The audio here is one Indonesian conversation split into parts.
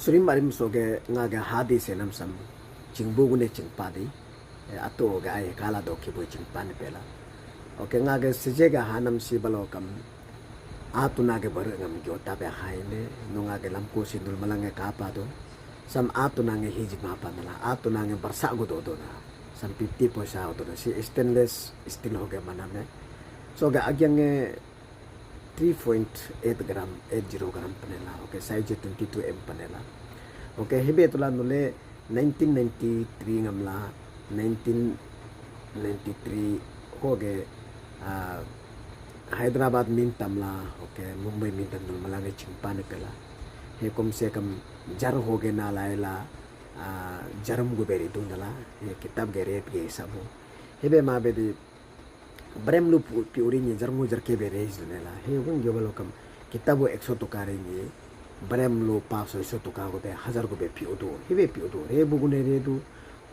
surim marim soge ngaga hadi senam sam cingbugune cingpadi ato ga ay kala do kibo cingpan pela oke ngaga sejega hanam si balokam atu nage baru ngam jota be haine no ngaga lamku sinul malange kapa do sam atu nange hiji mapa nala atu nange barsa go do na sam 50 poisa do na si stainless steel hoge maname so ga agyange 3.8 gram 80 gram panela oke size 22 m panela oke hebe tula nule 1993 ngamla 1993 hoge Hyderabad mintamla oke Mumbai mintam nul malane chimpane pela he kom se kam jar hoge na laila jarum go beri dunala he kitab gere ge sabu hebe ma bedi brem lu piuri ni jarmu jar ke bere isnela he gun ge balokam kitabu 100 to kare ni brem lu 500 to ka go be 1000 go be piudu hebe piudu re bugune re du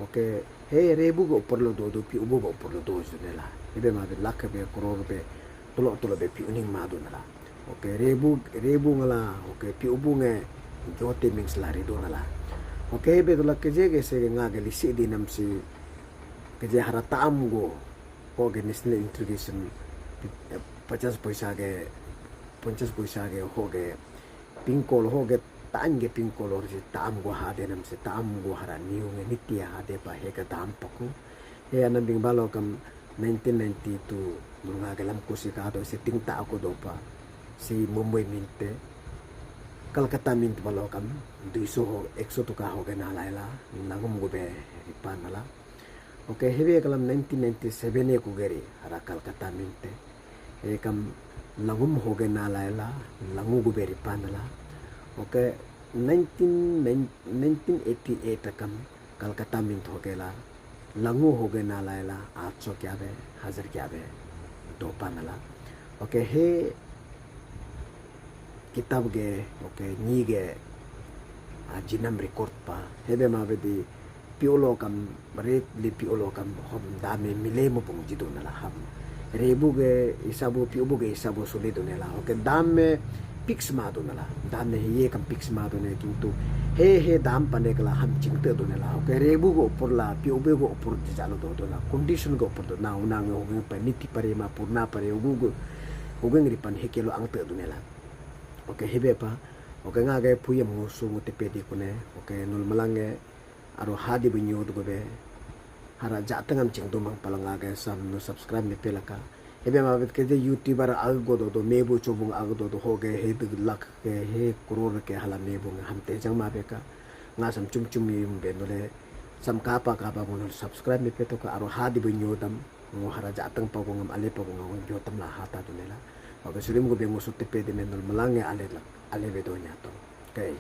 oke he re bugo por lo do pi ubo go por lo do isnela hebe ma be lakhe be crore be tulo be pi uning ma do nala oke rebu ngala oke pi ubu nge jote mings lari do nala oke be to lakke je ge se nga ge lisi di nam si ke je harata am go hoge national introduction 50 paisa ge hoge pinkol hoge tange pinkol or je tam go ha de nam se tam go hara niu nge nitia ha de pa he ka dam paku he anam bing balo kam 1992 mga galam ko si kado si tingta ako do pa si Mumbai minte Calcutta mint balokam duiso ekso to ka ho gana laila nangum go be ripanala oke hebe kalam 1997 e ko geri ara Calcutta minte e kam nangum ho gana laila langu go be ripanala oke 1988 kam Calcutta mint ho gela langu ho gana laila 800 kya be 1000 kya be do panala oke he kitab ge oke ni ge jinam record pa hebe ma bedi piolo kam rate li piolo kam hom dame mile mo pung jido nala ham rebu ge isabu piubu ge isabu suli do nela oke dame pix ma do nala dame ye kam pix ma do ne kintu he dam pane kala ham chingte do nela oke rebu go upor la piubu go upor jalo do la condition go upor do na unang go pa niti pare ma purna pare ugu ngri pan hekelo ang te do nela oke hebe pa oke nga ga puya mo sungu te pedi kune oke nul malange aro hadi binyo do be hara jatangam ching do mang palanga ga sam no subscribe me pelaka hebe ma bet ke youtuber algo do mebu chobung algo do hoge he de lak ke he crore ke hala mebu ham te jang ma be ka nga sam chum yum be no le sam kapa mo subscribe me peto ka aro hadi binyo dam mo hara jatang pa ko ngam ale pa ko ngam yo tam la hata do nela oke sulim go be mo sutte pedi men nul malange ale bedo nya to okay